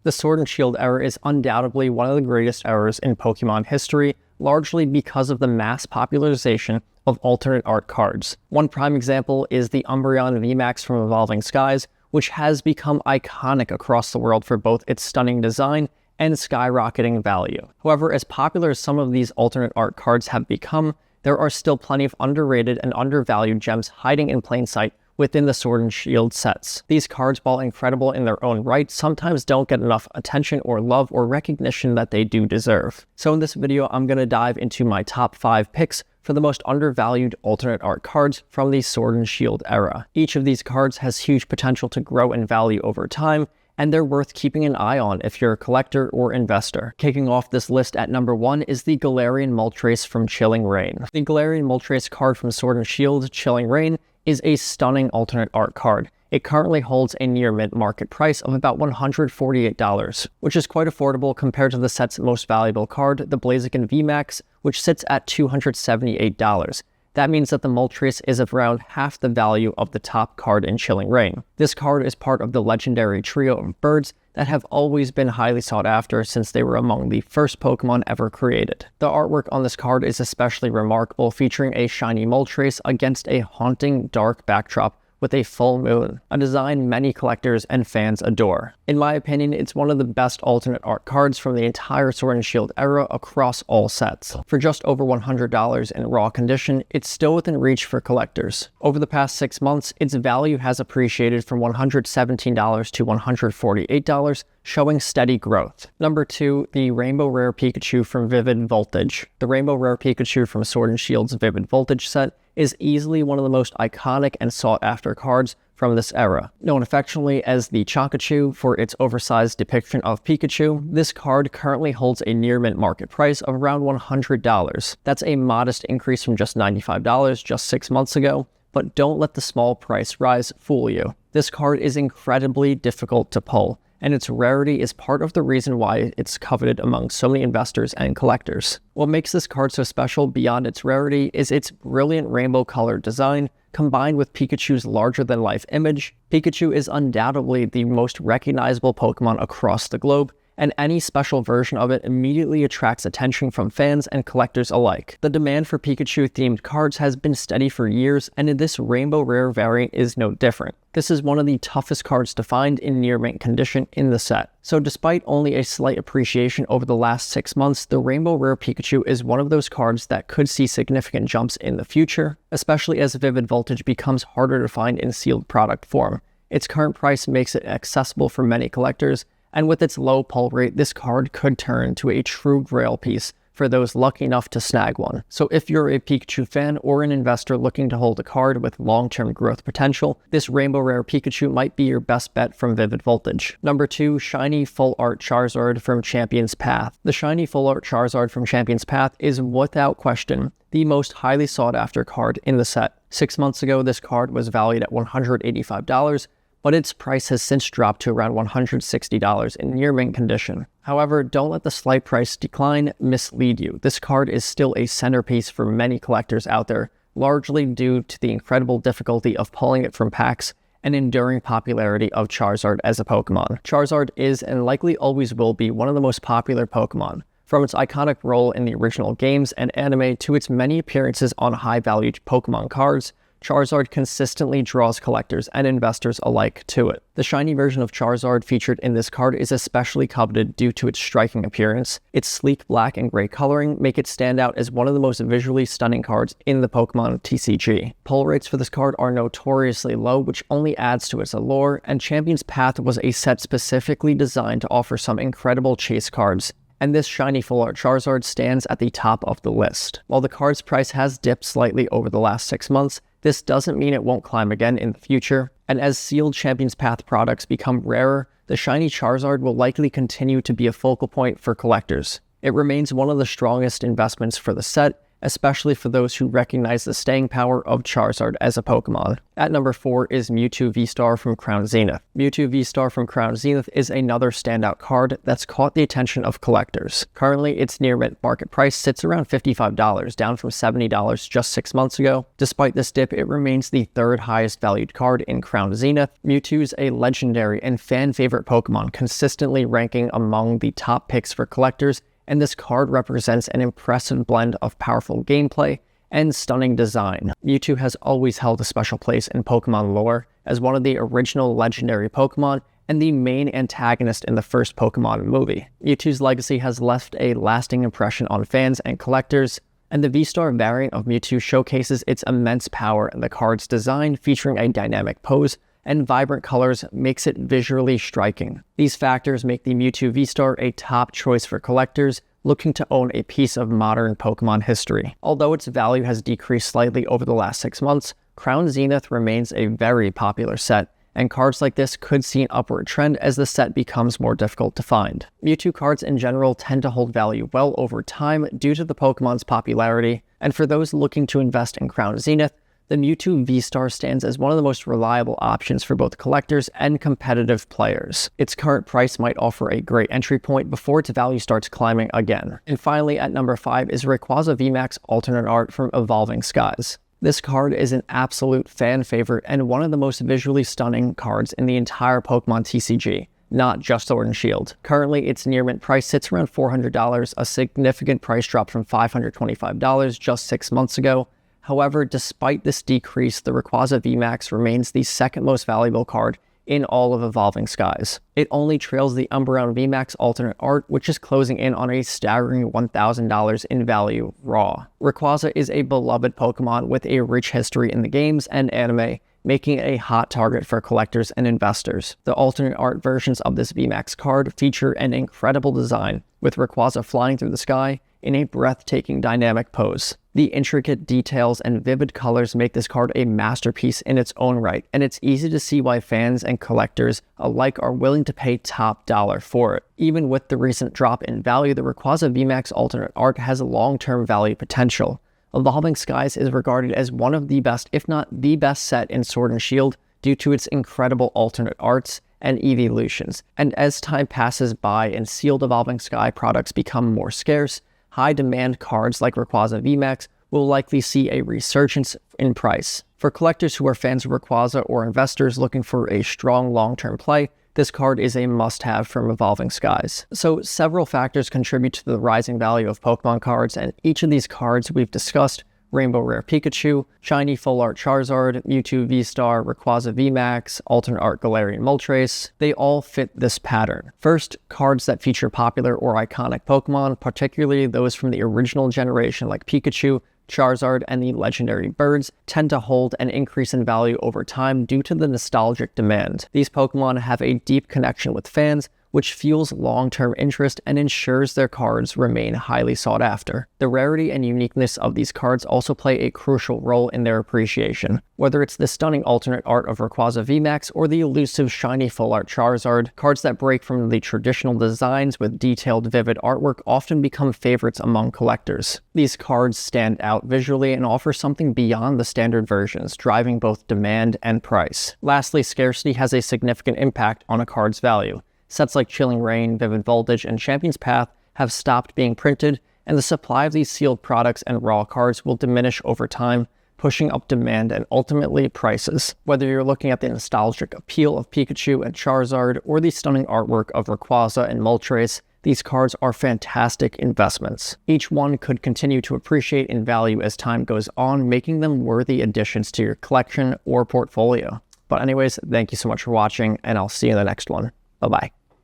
The Sword and Shield era is undoubtedly one of the greatest eras in Pokemon history, largely because of the mass popularization of alternate art cards. One prime example is the Umbreon VMAX from Evolving Skies, which has become iconic across the world for both its stunning design and skyrocketing value. However, as popular as some of these alternate art cards have become, there are still plenty of underrated and undervalued gems hiding in plain sight within the Sword and Shield sets. These cards, while incredible in their own right, sometimes don't get enough attention or love or recognition that they do deserve. So in this video, I'm going to dive into my top 5 picks for the most undervalued alternate art cards from the Sword and Shield era. Each of these cards has huge potential to grow in value over time, and they're worth keeping an eye on if you're a collector or investor. Kicking off this list at number 1 is the Galarian Moltres from Chilling Reign. The Galarian Moltres card from Sword and Shield, Chilling Reign, is a stunning alternate art card. It currently holds a near mint market price of about $148, which is quite affordable compared to the set's most valuable card, the Blaziken VMAX, which sits at $278. That means that the Moltres is around half the value of the top card in Chilling Reign. This card is part of the legendary trio of birds that have always been highly sought after since they were among the first Pokemon ever created. The artwork on this card is especially remarkable, featuring a shiny Moltres against a haunting dark backdrop with a full moon, a design many collectors and fans adore. In my opinion, it's one of the best alternate art cards from the entire Sword and Shield era across all sets. For just over $100 in raw condition, it's still within reach for collectors. Over the past 6 months, its value has appreciated from $117 to $148, showing steady growth. Number 2, the Rainbow Rare Pikachu from Vivid Voltage. The Rainbow Rare Pikachu from Sword and Shield's Vivid Voltage set is easily one of the most iconic and sought-after cards from this era. Known affectionately as the Chakachu for its oversized depiction of Pikachu, this card currently holds a near mint market price of around $100. That's a modest increase from just $95 just 6 months ago, but don't let the small price rise fool you. This card is incredibly difficult to pull, and its rarity is part of the reason why it's coveted among so many investors and collectors. What makes this card so special beyond its rarity is its brilliant rainbow-colored design, combined with Pikachu's larger-than-life image. Pikachu is undoubtedly the most recognizable Pokemon across the globe, and any special version of it immediately attracts attention from fans and collectors alike. The demand for Pikachu-themed cards has been steady for years, and this Rainbow Rare variant is no different. This is one of the toughest cards to find in near mint condition in the set. So despite only a slight appreciation over the last 6 months, the Rainbow Rare Pikachu is one of those cards that could see significant jumps in the future, especially as Vivid Voltage becomes harder to find in sealed product form. Its current price makes it accessible for many collectors, and with its low pull rate, this card could turn into a true grail piece for those lucky enough to snag one. So if you're a Pikachu fan or an investor looking to hold a card with long-term growth potential, this Rainbow Rare Pikachu might be your best bet from Vivid Voltage. Number 2, Shiny Full Art Charizard from Champion's Path. The Shiny Full Art Charizard from Champion's Path is without question the most highly sought after card in the set. 6 months ago, this card was valued at $185, but its price has since dropped to around $160 in near mint condition. However, don't let the slight price decline mislead you. This card is still a centerpiece for many collectors out there, largely due to the incredible difficulty of pulling it from packs and enduring popularity of Charizard as a Pokemon. Charizard is and likely always will be one of the most popular Pokemon. From its iconic role in the original games and anime to its many appearances on high-valued Pokemon cards, Charizard consistently draws collectors and investors alike to it. The shiny version of Charizard featured in this card is especially coveted due to its striking appearance. Its sleek black and gray coloring make it stand out as one of the most visually stunning cards in the Pokemon TCG. Pull rates for this card are notoriously low, which only adds to its allure, and Champion's Path was a set specifically designed to offer some incredible chase cards, and this shiny Full Art Charizard stands at the top of the list. While the card's price has dipped slightly over the last 6 months, this doesn't mean it won't climb again in the future, and as sealed Champion's Path products become rarer, the shiny Charizard will likely continue to be a focal point for collectors. It remains one of the strongest investments for the set, especially for those who recognize the staying power of Charizard as a Pokemon. At number 4 is Mewtwo V-Star from Crown Zenith. Mewtwo V-Star from Crown Zenith is another standout card that's caught the attention of collectors. Currently, its near mint market price sits around $55, down from $70 just 6 months ago. Despite this dip, it remains the third highest valued card in Crown Zenith. Mewtwo's a legendary and fan-favorite Pokemon, consistently ranking among the top picks for collectors, and this card represents an impressive blend of powerful gameplay and stunning design. Mewtwo has always held a special place in Pokemon lore as one of the original legendary Pokemon and the main antagonist in the first Pokemon movie. Mewtwo's legacy has left a lasting impression on fans and collectors, and the V-Star variant of Mewtwo showcases its immense power, and the card's design, featuring a dynamic pose and vibrant colors, makes it visually striking. These factors make the Mewtwo V-Star a top choice for collectors looking to own a piece of modern Pokemon history. Although its value has decreased slightly over the last 6 months, Crown Zenith remains a very popular set, and cards like this could see an upward trend as the set becomes more difficult to find. Mewtwo cards in general tend to hold value well over time due to the Pokemon's popularity, and for those looking to invest in Crown Zenith, the Mewtwo V-Star stands as one of the most reliable options for both collectors and competitive players. Its current price might offer a great entry point before its value starts climbing again. And finally, at number 5 is Rayquaza VMAX Alternate Art from Evolving Skies. This card is an absolute fan favorite and one of the most visually stunning cards in the entire Pokemon TCG, not just Sword and Shield. Currently, its near mint price sits around $400, a significant price drop from $525 just 6 months ago. However, despite this decrease, the Rayquaza VMAX remains the second most valuable card in all of Evolving Skies. It only trails the Umbreon VMAX Alternate Art, which is closing in on a staggering $1,000 in value raw. Rayquaza is a beloved Pokemon with a rich history in the games and anime, making it a hot target for collectors and investors. The alternate art versions of this VMAX card feature an incredible design, with Rayquaza flying through the sky in a breathtaking dynamic pose. The intricate details and vivid colors make this card a masterpiece in its own right, and it's easy to see why fans and collectors alike are willing to pay top dollar for it. Even with the recent drop in value, the Rayquaza VMAX Alternate Art has long-term value potential. Evolving Skies is regarded as one of the best, if not the best set in Sword and Shield due to its incredible alternate arts and evolutions. And as time passes by and sealed Evolving Sky products become more scarce, high-demand cards like Rayquaza VMAX will likely see a resurgence in price. For collectors who are fans of Rayquaza or investors looking for a strong long-term play, this card is a must-have from Evolving Skies. So several factors contribute to the rising value of Pokemon cards, and each of these cards we've discussed, Rainbow Rare Pikachu, Shiny Full Art Charizard, Mewtwo V-Star, Rayquaza VMAX, Alternate Art Galarian Moltres, they all fit this pattern. First, cards that feature popular or iconic Pokemon, particularly those from the original generation like Pikachu, Charizard, and the legendary birds, tend to hold and increase in value over time due to the nostalgic demand. These Pokemon have a deep connection with fans, which fuels long-term interest and ensures their cards remain highly sought after. The rarity and uniqueness of these cards also play a crucial role in their appreciation. Whether it's the stunning alternate art of Rayquaza VMAX or the elusive shiny full art Charizard, cards that break from the traditional designs with detailed, vivid artwork often become favorites among collectors. These cards stand out visually and offer something beyond the standard versions, driving both demand and price. Lastly, scarcity has a significant impact on a card's value. Sets like Chilling Reign, Vivid Voltage, and Champion's Path have stopped being printed, and the supply of these sealed products and raw cards will diminish over time, pushing up demand and ultimately prices. Whether you're looking at the nostalgic appeal of Pikachu and Charizard or the stunning artwork of Rayquaza and Moltres, these cards are fantastic investments. Each one could continue to appreciate in value as time goes on, making them worthy additions to your collection or portfolio. But anyways, thank you so much for watching, and I'll see you in the next one. Bye-bye.